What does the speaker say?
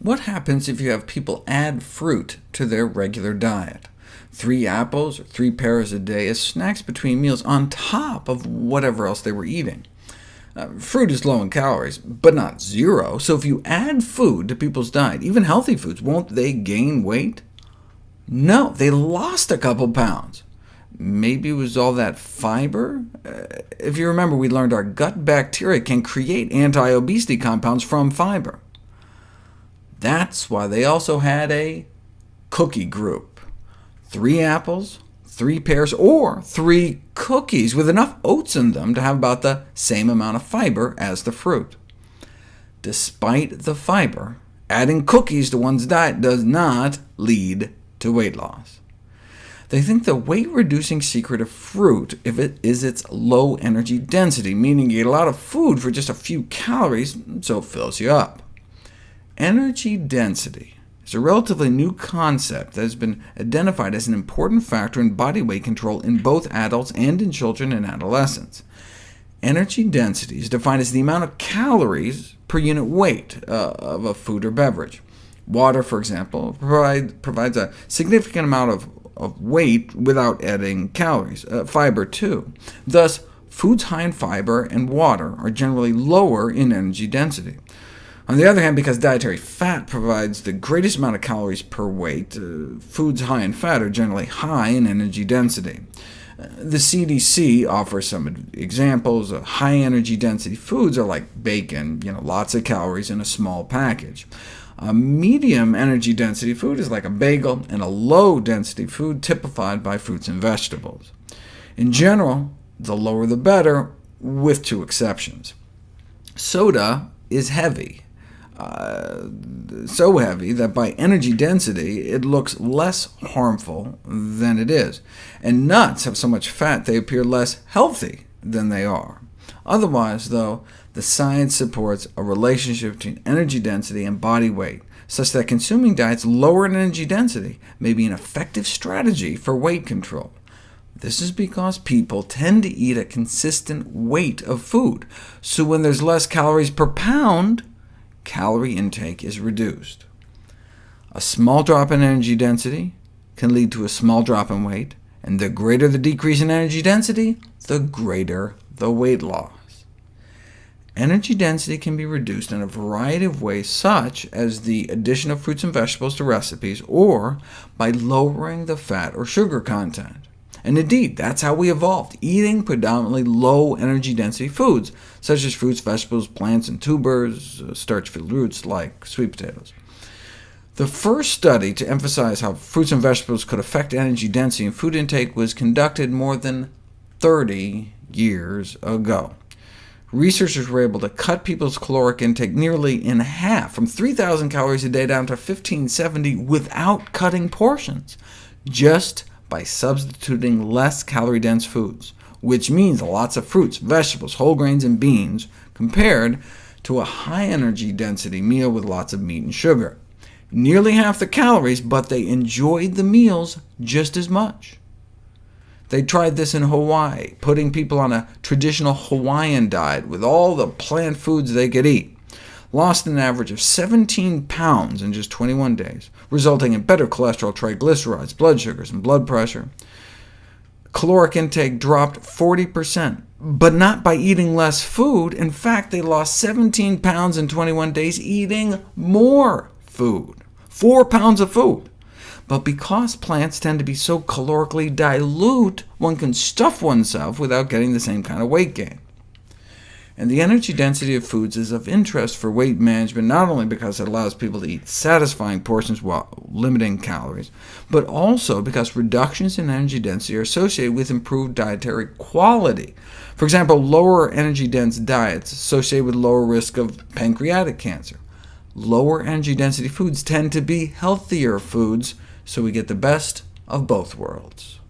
What happens if you have people add fruit to their regular diet? 3 apples or 3 pears a day as snacks between meals on top of whatever else they were eating. Fruit is low in calories, but not zero, so if you add food to people's diet, even healthy foods, won't they gain weight? No, they lost a couple pounds. Maybe it was all that fiber? If you remember, we learned our gut bacteria can create anti-obesity compounds from fiber. That's why they also had a cookie group. 3 apples, 3 pears, or 3 cookies with enough oats in them to have about the same amount of fiber as the fruit. Despite the fiber, adding cookies to one's diet does not lead to weight loss. They think the weight-reducing secret of fruit is its low energy density, meaning you get a lot of food for just a few calories, so it fills you up. Energy density is a relatively new concept that has been identified as an important factor in body weight control in both adults and in children and adolescents. Energy density is defined as the amount of calories per unit weight of a food or beverage. Water, for example, provides a significant amount of weight without adding calories. Fiber, too. Thus, foods high in fiber and water are generally lower in energy density. On the other hand, because dietary fat provides the greatest amount of calories per weight, foods high in fat are generally high in energy density. The CDC offers some examples. High energy density foods are like bacon, lots of calories in a small package. A medium energy density food is like a bagel, and a low density food typified by fruits and vegetables. In general, the lower the better, with 2 exceptions. Soda is heavy, so heavy that by energy density it looks less harmful than it is, and nuts have so much fat they appear less healthy than they are. Otherwise, though, the science supports a relationship between energy density and body weight, such that consuming diets lower in energy density may be an effective strategy for weight control. This is because people tend to eat a consistent weight of food, so when there's less calories per pound, calorie intake is reduced. A small drop in energy density can lead to a small drop in weight, and the greater the decrease in energy density, the greater the weight loss. Energy density can be reduced in a variety of ways, such as the addition of fruits and vegetables to recipes, or by lowering the fat or sugar content. And indeed, that's how we evolved, eating predominantly low energy density foods, such as fruits, vegetables, plants, and tubers, starch-filled roots like sweet potatoes. The first study to emphasize how fruits and vegetables could affect energy density and food intake was conducted more than 30 years ago. Researchers were able to cut people's caloric intake nearly in half, from 3,000 calories a day down to 1,570, without cutting portions, just by substituting less calorie-dense foods, which means lots of fruits, vegetables, whole grains, and beans, compared to a high-energy density meal with lots of meat and sugar. Nearly half the calories, but they enjoyed the meals just as much. They tried this in Hawaii, putting people on a traditional Hawaiian diet with all the plant foods they could eat. Lost an average of 17 pounds in just 21 days, resulting in better cholesterol, triglycerides, blood sugars, and blood pressure. Caloric intake dropped 40%, but not by eating less food. In fact, they lost 17 pounds in 21 days eating more food, 4 pounds of food. But because plants tend to be so calorically dilute, one can stuff oneself without getting the same kind of weight gain. And the energy density of foods is of interest for weight management, not only because it allows people to eat satisfying portions while limiting calories, but also because reductions in energy density are associated with improved dietary quality. For example, lower energy-dense diets associated with lower risk of pancreatic cancer. Lower energy density foods tend to be healthier foods, so we get the best of both worlds.